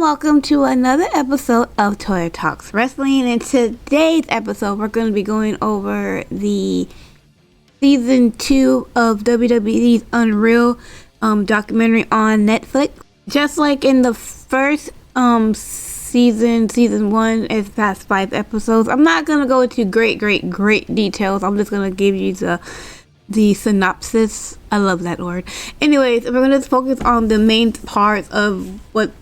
welcome to another episode of Toya Talks Wrestling. In today's episode, we're going to be going over the season 2 of WWE's Unreal documentary on Netflix. Just like in the first season 1, it's past 5 episodes. I'm not going to go into great details. I'm just going to give you the synopsis. I love that word. Anyways, we're going to focus on the main parts of what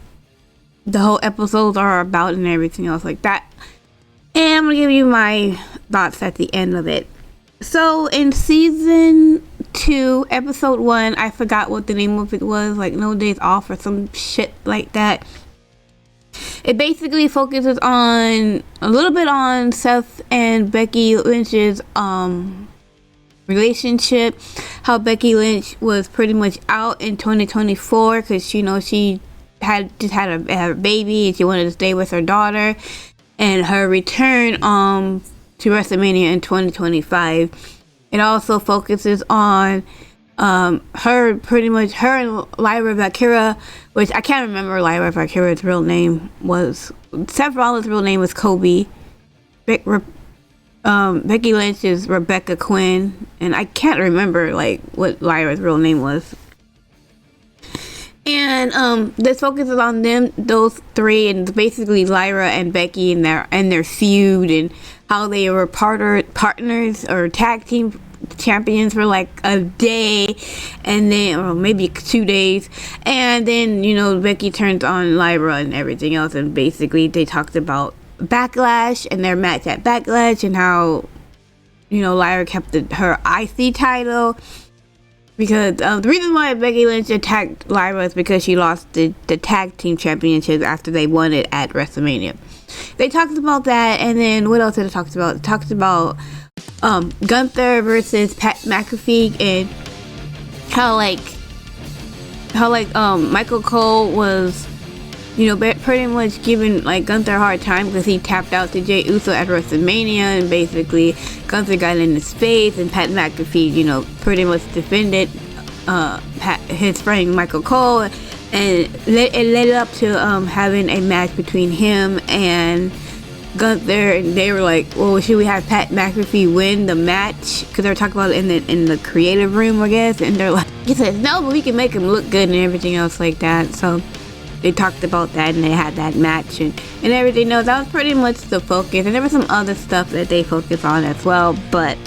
the whole episodes are about and everything else like that. And I'm going to give you my thoughts at the end of it. So in season 2, episode 1, I forgot what the name of it was, like No Days Off or some shit like that. It basically focuses on a little bit on Seth and Becky Lynch's relationship, how Becky Lynch was pretty much out in 2024 because she had a baby and she wanted to stay with her daughter, and her return to WrestleMania in 2025. It also focuses on her and Lyra Valkyria, which I can't remember Lyra Valkyria's real name was. Seth Rollins' real name was Kobe. Becky Lynch is Rebecca Quinn, and I can't remember what Lyra's real name was. And this focuses on those three, and basically Lyra and Becky and their feud, and how they were partners or tag team champions for like a day, and then or maybe 2 days, and then Becky turns on Lyra and everything else, and basically they talked about Backlash and their match at Backlash, and how Lyra kept her IC title. Because the reason why Becky Lynch attacked Lyra is because she lost the tag team championship after they won it at WrestleMania. They talked about that, and then what else did they talk about? They talked about Gunther versus Pat McAfee, and how Michael Cole was pretty much giving Gunther a hard time because he tapped out to Jey Uso at WrestleMania, and basically Gunther got in his face, and Pat McAfee pretty much defended his friend Michael Cole, and it led up to having a match between him and Gunther, and they were like, well, should we have Pat McAfee win the match? Because they were talking about it in the creative room, I guess, and they're like, he says no, but we can make him look good and everything else like that. So they talked about that, and they had that match and everything. No, that was pretty much the focus, and there was some other stuff that they focused on as well, but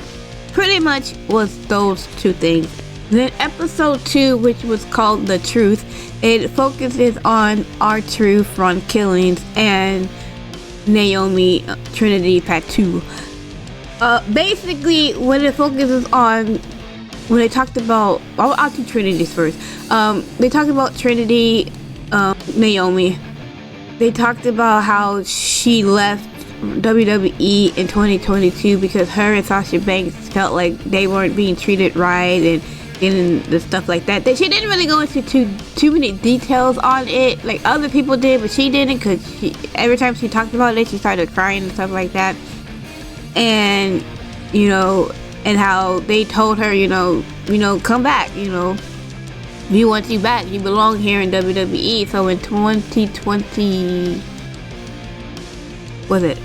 pretty much was those two things. Then episode 2, which was called The Truth, it focuses on R-Truth, Ron Killings, and Naomi Trinity Patu. Basically, what it focuses on, when they talked about, I'll do Trinity's first. They talked about Trinity, Naomi. They talked about how she left WWE in 2022 because her and Sasha Banks felt like they weren't being treated right and the stuff like that. She didn't really go into too many details on it like other people did, but she didn't, because every time she talked about it, she started crying and stuff like that. And and how they told her, come back, we want you back. You belong here in WWE. So in 2020, was it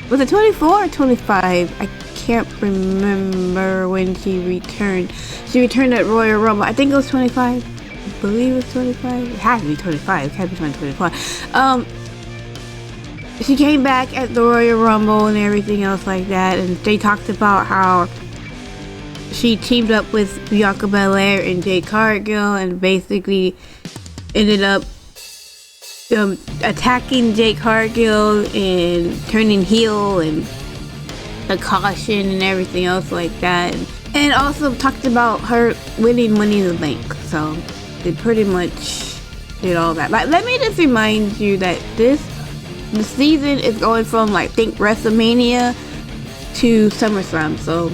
24 or 25? I can't remember when she returned. She returned at Royal Rumble. I think it was 25. I believe it was 25. It had to be 25. It can't be 24. She came back at the Royal Rumble and everything else like that, and they talked about how she teamed up with Bianca Belair and Jade Cargill, and basically ended up attacking Jade Cargill and turning heel, and the caution and everything else like that. And also talked about her winning Money in the Bank. So they pretty much did all that. Let me just remind you that the season is going from think WrestleMania to SummerSlam. So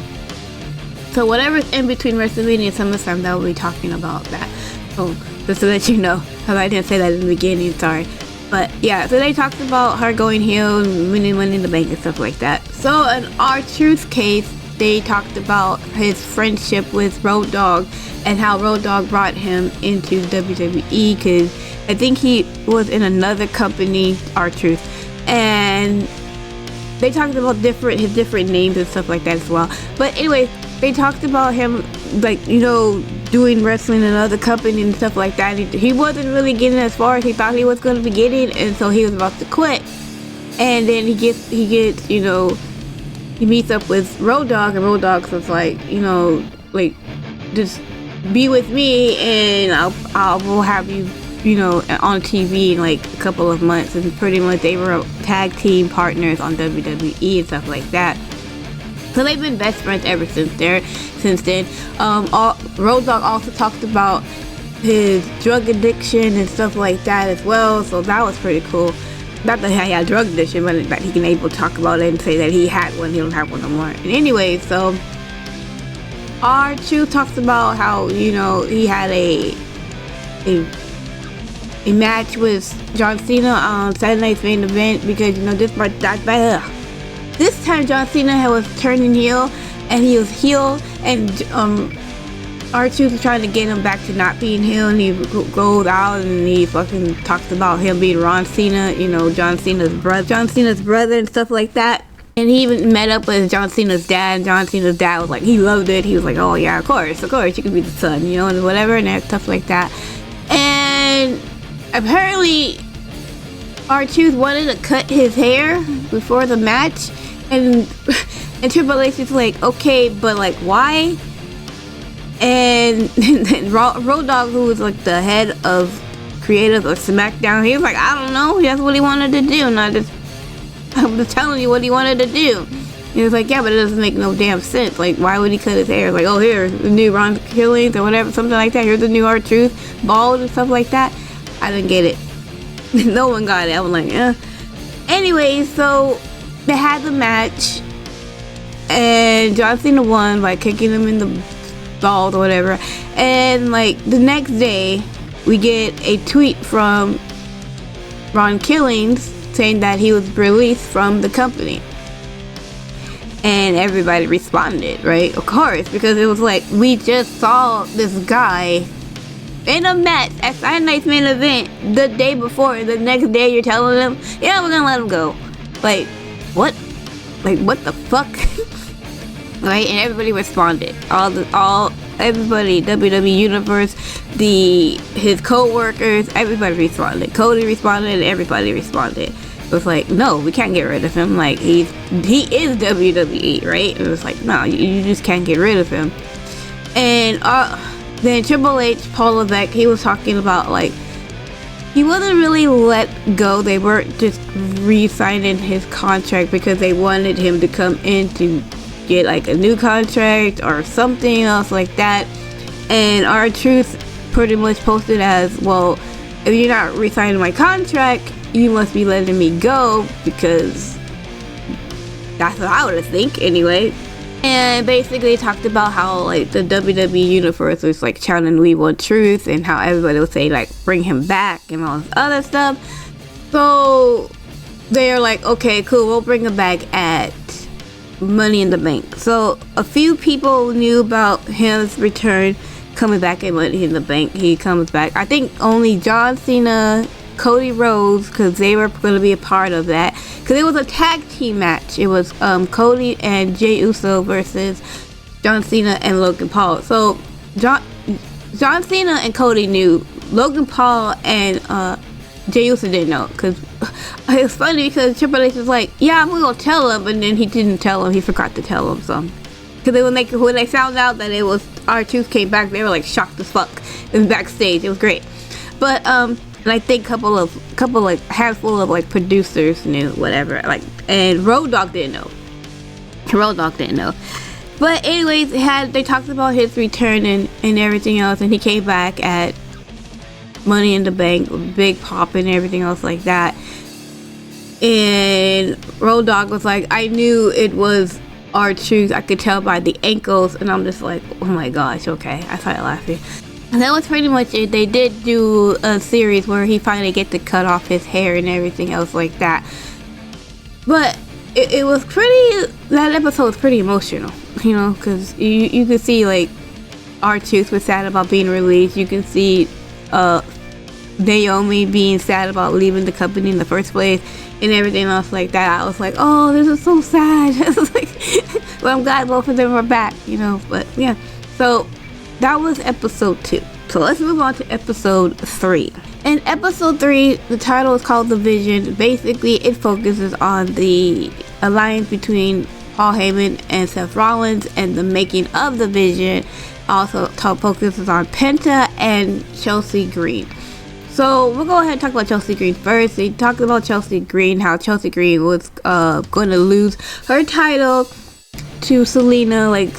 whatever's in between WrestleMania and SummerSlam, that will be talking about that. So just to let you know, because I didn't say that in the beginning, sorry. But yeah, so they talked about her going heel and winning Money in the Bank and stuff like that. So in R-Truth's case, they talked about his friendship with Road Dogg and how Road Dogg brought him into WWE because I think he was in another company, R-Truth, and they talked about his different names and stuff like that as well. But anyway, they talked about him, like, you know, doing wrestling in another company and stuff like that. He wasn't really getting as far as he thought he was going to be getting, and so he was about to quit. And then he gets, you know, he meets up with Road Dogg, and Road Dogg was like, you know, like, just be with me, and we'll have you, you know, on TV in like a couple of months. And pretty much they were tag team partners on WWE and stuff like that. So they've been best friends ever since then. Road Dogg also talked about his drug addiction and stuff like that as well. So that was pretty cool. Not that he had drug addiction, but that he can able to talk about it and say that he had one. He don't have one no more. And anyway, so R-Truth talks about how, you know, he had a match with John Cena on Saturday Night's Main Event, because, you know, this time John Cena was turning heel, and he was heel, and R-Truth was trying to get him back to not being heel, and he goes out and he fucking talks about him being Ron Cena, you know, John Cena's brother and stuff like that. And he even met up with John Cena's dad, and John Cena's dad was like, he loved it. He was like, oh yeah, of course, you could be the son, you know, and whatever, and stuff like that. And apparently R-Truth wanted to cut his hair before the match, and Triple H is like, okay, but like, why? And Road Dogg, who was like the head of creative of SmackDown, he was like, I don't know, that's what he wanted to do, and I'm just telling you what he wanted to do. He was like, yeah, but it doesn't make no damn sense. Like, why would he cut his hair? Like, oh, here's the new Ron Killings or whatever, something like that. Here's the new R-Truth, bald and stuff like that. I didn't get it. No one got it. I was like, eh. Anyway, so they had the match, and John Cena won by kicking him in the balls or whatever. And like the next day, we get a tweet from Ron Killings saying that he was released from the company. And everybody responded, right? Of course, because it was like, we just saw this guy in a match at Saturday Night's Main Event the day before, and the next day you're telling them, yeah, we're gonna let him go. Like, what? Like, what the fuck? Right? And everybody responded. Everybody, WWE Universe, his co-workers, everybody responded. Cody responded, and everybody responded. It was like, no, we can't get rid of him. Like, he is WWE, right? And it was like, no, you just can't get rid of him. And then Triple H, Paul Levesque, he was talking about, like, he wasn't really let go. They weren't just re-signing his contract because they wanted him to come in to get like a new contract or something else like that. And R-Truth pretty much posted as, well, if you're not re-signing my contract, you must be letting me go, because that's what I would think anyway. And basically talked about how like the WWE Universe was like chanting "We Want Truth," and how everybody would say like bring him back and all this other stuff. So they're like, okay, cool, we'll bring him back at Money in the Bank. So a few people knew about his return coming back at Money in the Bank. He comes back. I think only John Cena, Cody Rhodes, because they were going to be a part of that, because it was a tag team match. It was Cody and Jey Uso versus John Cena and Logan Paul. So John Cena and Cody knew. Logan Paul and Jey Uso didn't know, because it was funny because Triple H was like, yeah, I'm gonna tell him, and then he didn't tell him. He forgot to tell him. So because when they found out that it was R-Truth came back, they were like shocked as fuck. It was backstage. It was great. But and I think handful of like producers knew, whatever, like, and Road Dogg didn't know. But anyways, they talked about his return and everything else, and he came back at Money in the Bank, big pop and everything else like that. And Road Dogg was like, I knew it was R-Truth. I could tell by the ankles, and I'm just like, oh my gosh, okay. I started laughing. And that was pretty much it. They did do a series where he finally get to cut off his hair and everything else like that. But it was that episode was pretty emotional, you know, because you could see like R-Truth was sad about being released. You can see Naomi being sad about leaving the company in the first place and everything else like that. I was like, oh, this is so sad. Well, I'm glad both of them are back, but yeah. So that was episode 2. So let's move on to episode 3. In episode 3, the title is called The Vision. Basically, it focuses on the alliance between Paul Heyman and Seth Rollins and the making of the Vision. Also focuses on Penta and Chelsea Green. So we'll go ahead and talk about Chelsea Green first. They talked about Chelsea Green, how Chelsea Green was going to lose her title to Selena. Like,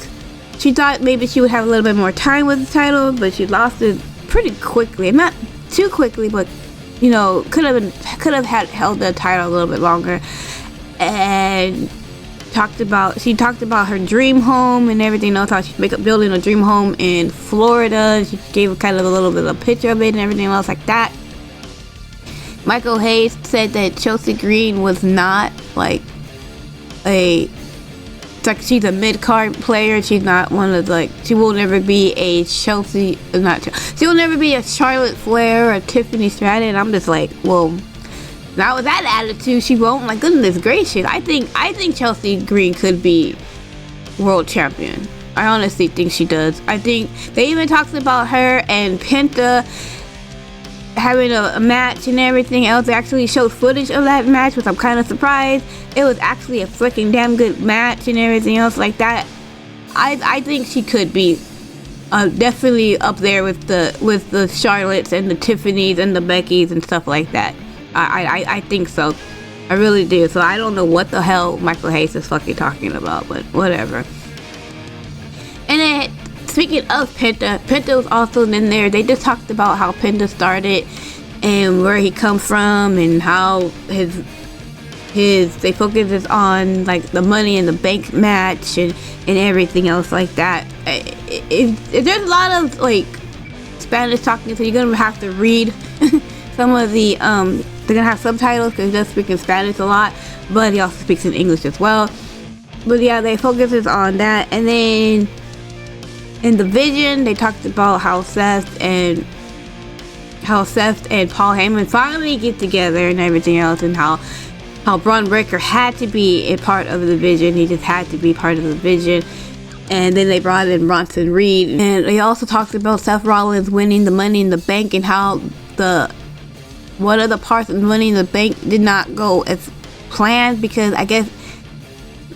she thought maybe she would have a little bit more time with the title, but she lost it pretty quickly. Not too quickly, but could have held the title a little bit longer. And she talked about her dream home and everything else, how she's building a dream home in Florida. She gave kind of a little bit of a picture of it and everything else like that. Michael Hayes said that Chelsea Green was not like she's a mid-card player. She's not one of she will never be a she will never be a Charlotte Flair or a Tiffany Stratton. I'm just like, well, not with that attitude, she won't. My goodness gracious. I think Chelsea Green could be world champion. I honestly think she does. I think they even talked about her and Penta having a match and everything else. They actually showed footage of that match, which I'm kind of surprised. It was actually a freaking damn good match and everything else like that. I think she could be definitely up there with the Charlottes and the Tiffany's and the Becky's and stuff like that. I think so. I really do. So I don't know what the hell Michael Hayes is fucking talking about, but whatever. And then, speaking of Penta was also in there. They just talked about how Penta started and where he comes from and how they focuses on like the Money in the Bank match and everything else like that. There's a lot of like Spanish talking, so you're gonna have to read some of the they're gonna have subtitles because he does speak in Spanish a lot, but he also speaks in English as well. But yeah, they focuses on that. And then in the Vision, they talked about how Seth and Paul Heyman finally get together and everything else, and how Braun Breaker had to be a part of the Vision. He just had to be part of the Vision. And then they brought in Bronson Reed. And they also talked about Seth Rollins winning the Money in the Bank and how one of the parts of Money in the Bank did not go as planned, because I guess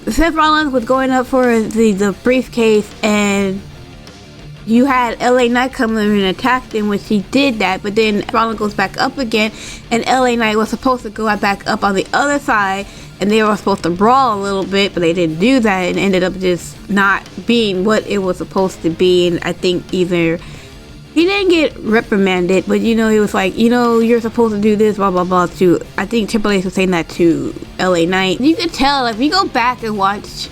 Seth Rollins was going up for the briefcase, and you had LA Knight come in and attack him, which he did that, but then Rollins goes back up again, and LA Knight was supposed to go back up on the other side, and they were supposed to brawl a little bit, but they didn't do that, and ended up just not being what it was supposed to be. And I think either he didn't get reprimanded, but he was like, you're supposed to do this, blah blah blah, to, I think Triple H was saying that to LA Knight. You could tell if you go back and watch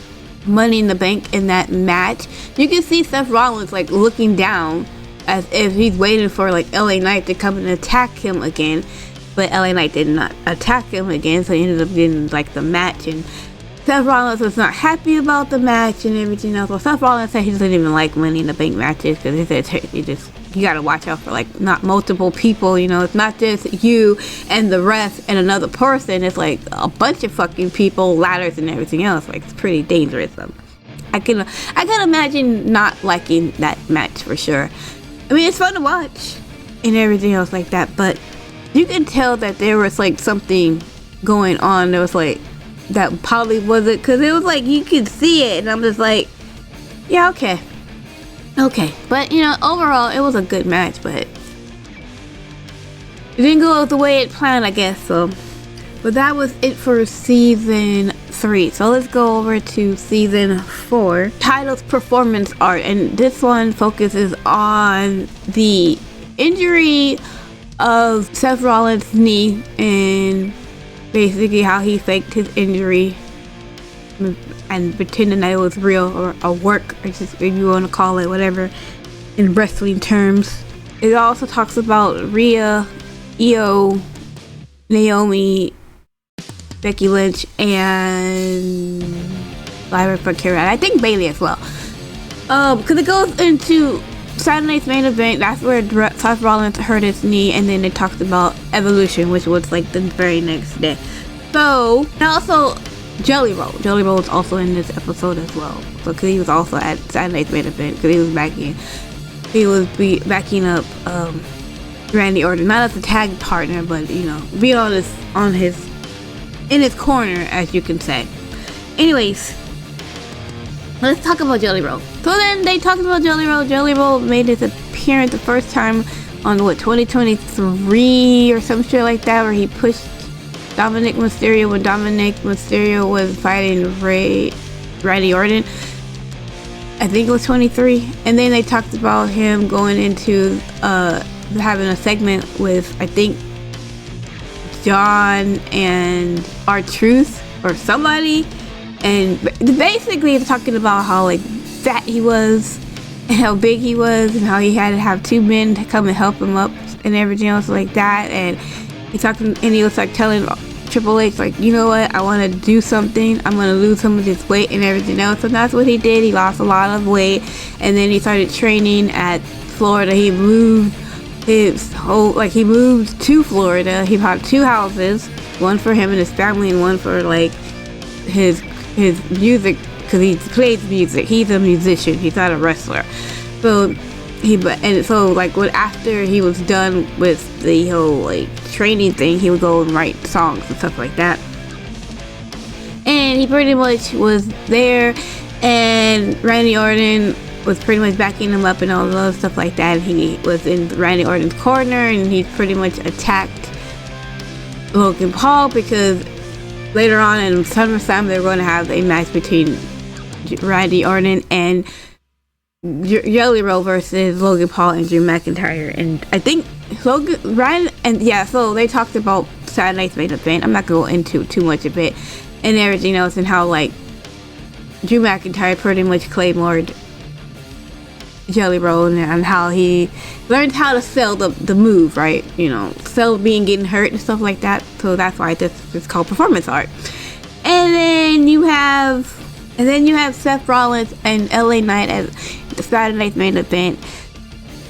Money in the Bank in that match, you can see Seth Rollins like looking down as if he's waiting for like LA Knight to come and attack him again, but LA Knight did not attack him again, so he ended up getting like the match. And Seth Rollins was not happy about the match and everything else. Well, Seth Rollins said he doesn't even like Money in the Bank matches, because he said you gotta watch out for like not multiple people, it's not just you and the rest and another person. It's like a bunch of fucking people, ladders and everything else. Like, it's pretty dangerous. I can imagine not liking that match for sure. I mean, it's fun to watch and everything else like that, but you can tell that there was like something going on. There was like that probably wasn't, because it was like you could see it, and I'm just like, yeah, okay. But overall it was a good match, but it didn't go the way it planned, I guess. So, but that was it for season 3. So let's go over to season 4. Titles Performance Art, and this one focuses on the injury of Seth Rollins' knee and basically how he faked his injury and pretending that it was real, or a work, or just, if you want to call it whatever in wrestling terms. It also talks about Rhea, Io, Naomi, Becky Lynch, and Lyra Valkyria. I think Bayley as well. Because it goes into Saturday Night's main event, that's where Seth Rollins hurt his knee, and then they talked about Evolution, which was like the very next day. So, and also Jelly Roll was also in this episode as well. So, cause he was also at Saturday Night's main event, cause he was backing up Randy Orton, not as a tag partner, but you know, being in his corner, as you can say. Anyways, let's talk about Jelly Roll. So then they talked about Jelly Roll. Jelly Roll made his appearance the first time on 2023 or some shit like that, where he pushed Dominic Mysterio when Dominic Mysterio was fighting Randy Orton. I think it was 23. And then they talked about him going into having a segment with, I think, John and R-Truth or somebody, and basically talking about how like fat he was and how big he was and how he had to have two men to come and help him up and everything else like that. And he was like telling Triple H, like, you know what, I want to do something, I'm going to lose some of this weight and everything else. And that's what he did. He lost a lot of weight, and then he started training at Florida. He moved to Florida. He bought 2 houses, one for him and his family and one for like his music, because he plays music. He's a musician, he's not a wrestler. So after he was done with the whole like training thing, he would go and write songs and stuff like that. And he pretty much was there, and Randy Orton was pretty much backing him up and all the other stuff like that. And he was in Randy Orton's corner, and he pretty much attacked Logan Paul, because later on in SummerSlam they were going to have a match between Randy Orton and Jelly Roll versus Logan Paul and Drew McIntyre. And I think so they talked about Saturday Night's main event. I'm not going to go into too much of it and everything else, and how like Drew McIntyre pretty much claymored Jelly Roll, and how he learned how to sell the move, right? You know, sell getting hurt and stuff like that. So that's why this is called performance art. And then you have Seth Rollins and LA Knight at the Saturday Night's main event,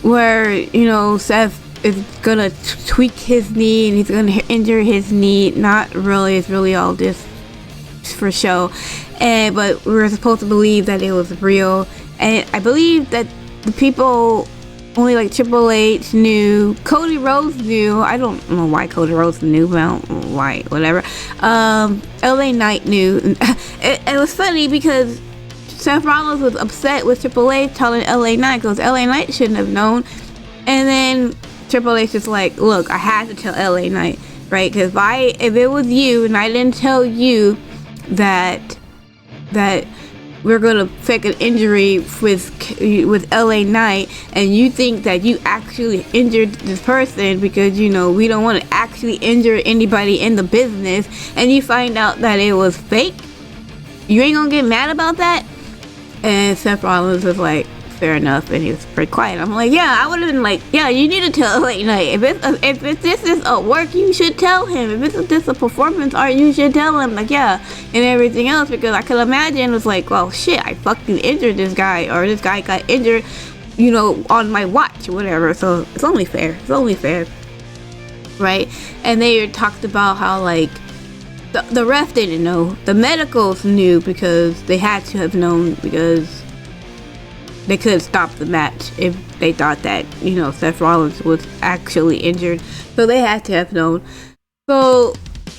where, you know, Seth is gonna tweak his knee and he's gonna injure his knee. Not really, it's really all just for show. But we were supposed to believe that it was real, and I believe that the people, only like Triple H knew, Cody Rhodes knew. I don't know why Cody Rhodes knew, but I don't know why, whatever. LA Knight knew. It was funny because Seth Rollins was upset with Triple H telling LA Knight, because LA Knight shouldn't have known. And then Triple H is like, look, I had to tell LA Knight, right? Because if it was you and I didn't tell you that we're gonna fake an injury with LA Knight, and you think that you actually injured this person, because, you know, we don't want to actually injure anybody in the business, and you find out that it was fake, you ain't gonna get mad about that? And Seth Rollins was like, fair enough, and he was pretty quiet. I'm like, yeah, I would have been like, yeah, you need to tell LA Knight. If this is a work, you should tell him. If this a performance art, you should tell him, like, yeah, and everything else, because I could imagine it was like, well, shit, I fucking injured this guy, or this guy got injured, you know, on my watch or whatever. So it's only fair, right? And they talked about how, like, the ref didn't know, the medicals knew, because they had to have known, because they could have stopped the match if they thought that, you know, Seth Rollins was actually injured. So they had to have known. So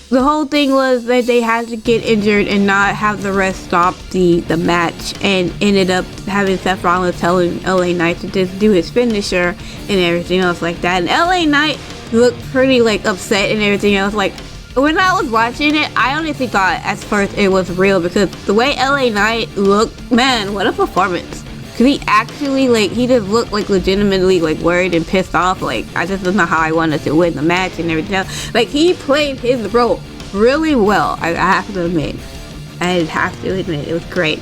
the whole thing was that they had to get injured and not have the ref stop the match, and ended up having Seth Rollins telling LA Knight to just do his finisher and everything else like that. And LA Knight looked pretty like upset and everything else. Like, when I was watching it, I honestly thought at first it was real, because the way LA Knight looked, man, what a performance. Because he actually, like, he just looked like legitimately, like, worried and pissed off. Like, I just don't know how I wanted to win the match and everything else. Like, he played his role really well, I have to admit. It was great.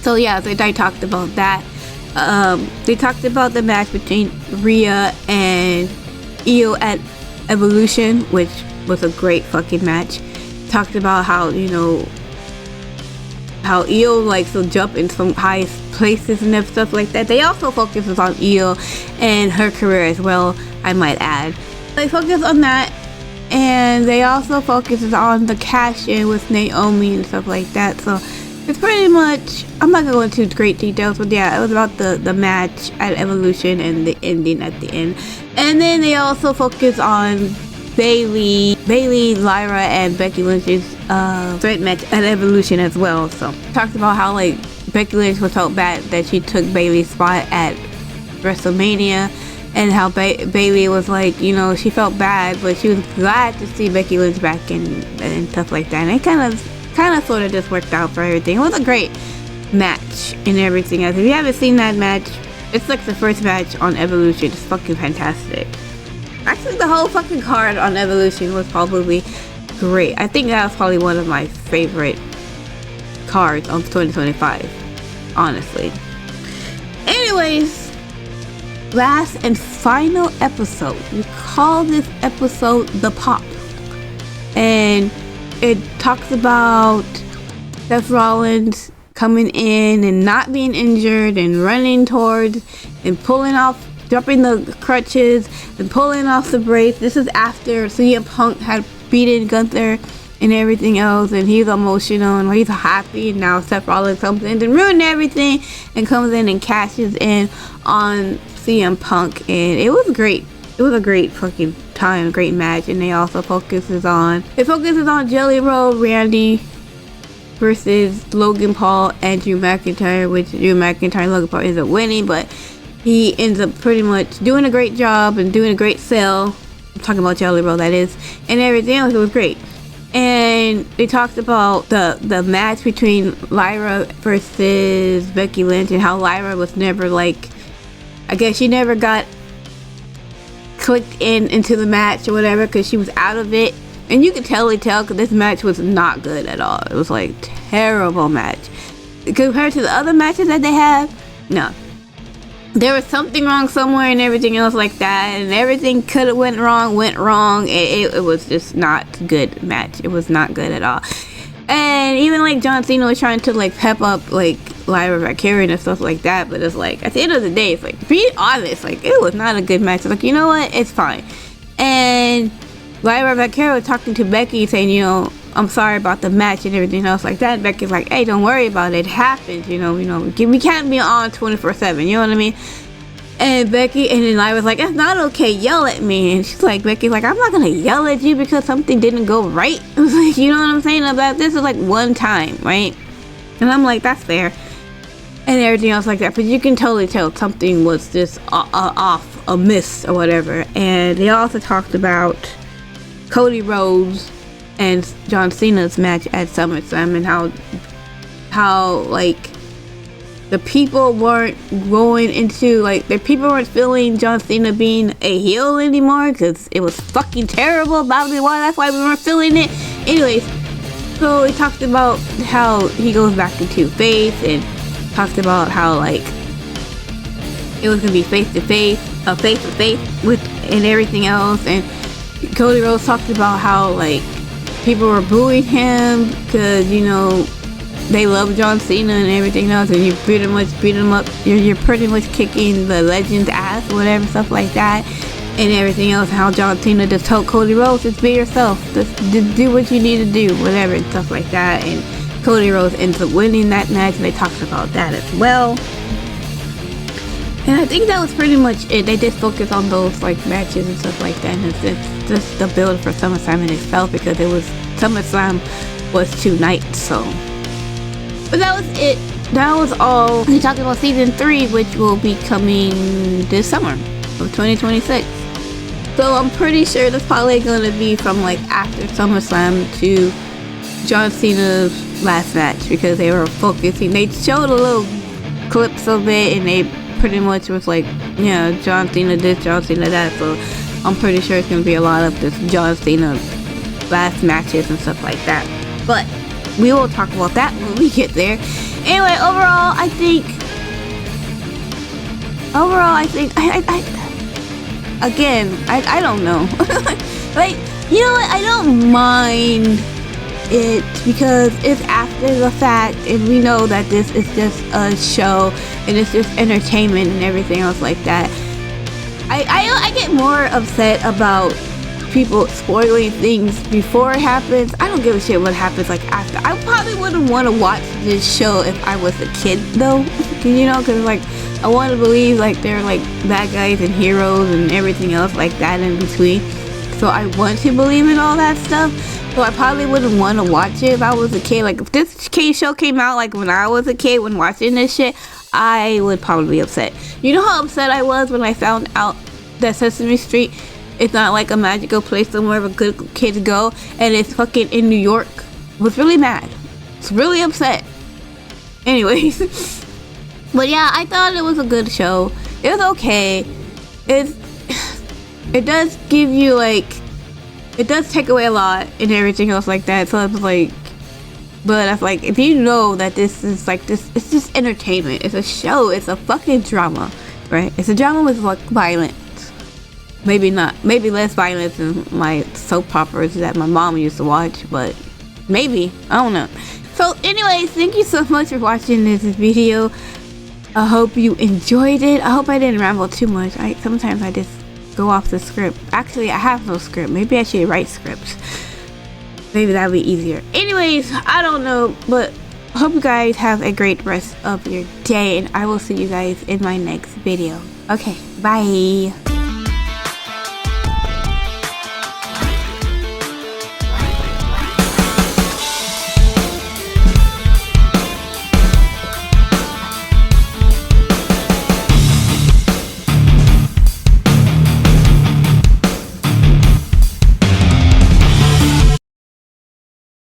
So yeah, so they talked about that. They talked about the match between Rhea and Io at Evolution, which was a great fucking match. Talked about how, you know, how Io likes to jump in some high places and stuff like that. They also focuses on Io and her career as well, I might add. They focus on that, and they also focuses on the cash-in with Naomi and stuff like that. So it's pretty much, I'm not gonna go into great details, but yeah, it was about the match at Evolution and the ending at the end. And then they also focus on Bayley, Lyra, and Becky Lynch's threat match at Evolution as well. So talked about how like Becky Lynch was felt bad that she took Bayley's spot at WrestleMania, and how Bayley was like, you know, she felt bad, but she was glad to see Becky Lynch back and stuff like that. And it kind of sort of just worked out for everything. It was a great match and everything else. If you haven't seen that match, it's like the first match on Evolution. It's fucking fantastic. Actually, the whole fucking card on Evolution was probably great. I think that was probably one of my favorite cards on 2025, honestly. Anyways, last and final episode. We call this episode The Pop. And it talks about Seth Rollins coming in and not being injured and running towards and pulling off, dropping the crutches and pulling off the brace. This is after CM Punk had beaten Gunther and everything else, and he's emotional and he's happy, and now Seth Rollins comes in and ruins everything and comes in and cashes in on CM Punk, and it was great. It was a great fucking time, great match. And they also focuses on Jelly Roll, Randy versus Logan Paul and Drew McIntyre, which Drew McIntyre and Logan Paul ends up winning, but he ends up pretty much doing a great job and doing a great sell. I'm talking about Jelly Roll, that is, and everything else. It was great. And they talked about the match between Lyra versus Becky Lynch, and how Lyra was never like, I guess she never got clicked into the match or whatever, because she was out of it. And you could tell because this match was not good at all. It was like terrible match compared to the other matches that they had. No, there was something wrong somewhere and everything else like that, and everything could have went wrong. It was just not a good match. It was not good at all. And even like John Cena was trying to like pep up like Lyra Valkyria and stuff like that, but it's like at the end of the day, it's like, be honest, like it was not a good match. It's like, you know what, it's fine. And Lyra Valkyria was talking to Becky saying, you know, I'm sorry about the match and everything else like that. And Becky's like, hey, don't worry about it. It happens, you know, we can't be on 24/7, you know what I mean? And Becky, and then Lyra's like, it's not okay, yell at me. And she's like, Becky's like, I'm not gonna yell at you because something didn't go right. It was like, you know what I'm saying about this? Is like one time, right? And I'm like, that's fair. And everything else like that. But you can totally tell something was just off, a miss or whatever. And they also talked about Cody Rhodes and John Cena's match at SummerSlam, and how like the people weren't going into, like, the people weren't feeling John Cena being a heel anymore because it was fucking terrible. Probably why that's why we weren't feeling it. Anyways, so he talked about how he goes back into face, and talked about how like it was gonna be face to face with and everything else. And Cody Rhodes talked about how like people were booing him because, you know, they love John Cena and everything else, and you pretty much beat him up. You're pretty much kicking the legend's ass, whatever, stuff like that, and everything else. How John Cena just told Cody Rhodes, just be yourself, just do what you need to do, whatever, and stuff like that. And Cody Rhodes ends up winning that match, and they talked about that as well. And I think that was pretty much it. They did focus on those like matches and stuff like that, and it's just the build for SummerSlam in itself, because it was SummerSlam was 2 nights, so. But that was it. That was all. We talked about season 3, which will be coming this summer of 2026. So I'm pretty sure that's probably gonna be from like after SummerSlam to John Cena's last match, because they were focusing. They showed a little clips of it, and they pretty much was like, you know, John Cena this, John Cena that. So I'm pretty sure it's gonna be a lot of this John Cena last matches and stuff like that. But we will talk about that when we get there. Anyway, overall, I think I don't know. Like, you know what? I don't mind it because it's after the fact, and we know that this is just a show and it's just entertainment and everything else like that. I get more upset about people spoiling things before it happens. I don't give a shit what happens like after. I probably wouldn't want to watch this show if I was a kid though, you know, because like I want to believe like they're like bad guys and heroes and everything else like that in between. So I want to believe in all that stuff. So I probably wouldn't want to watch it if I was a kid. Like if this show came out like when I was a kid, when watching this shit, I would probably be upset. You know how upset I was when I found out that Sesame Street is not like a magical place somewhere for good kids go, and it's fucking in New York? I was really mad. It's really upset. Anyways, but yeah, I thought it was a good show. It was okay. It does give you like, it does take away a lot and everything else like that. So it's like, but it's like, if you know that this is like this, it's just entertainment. It's a show. It's a fucking drama, right? It's a drama with like violence. Maybe not. Maybe less violence than my soap operas that my mom used to watch, but maybe. I don't know. So anyways, thank you so much for watching this video. I hope you enjoyed it. I hope I didn't ramble too much. Sometimes I just go off the script. Actually, I have no script. Maybe I should write scripts. Maybe that'd be easier. Anyways, I don't know, but I hope you guys have a great rest of your day, and I will see you guys in my next video. Okay, bye.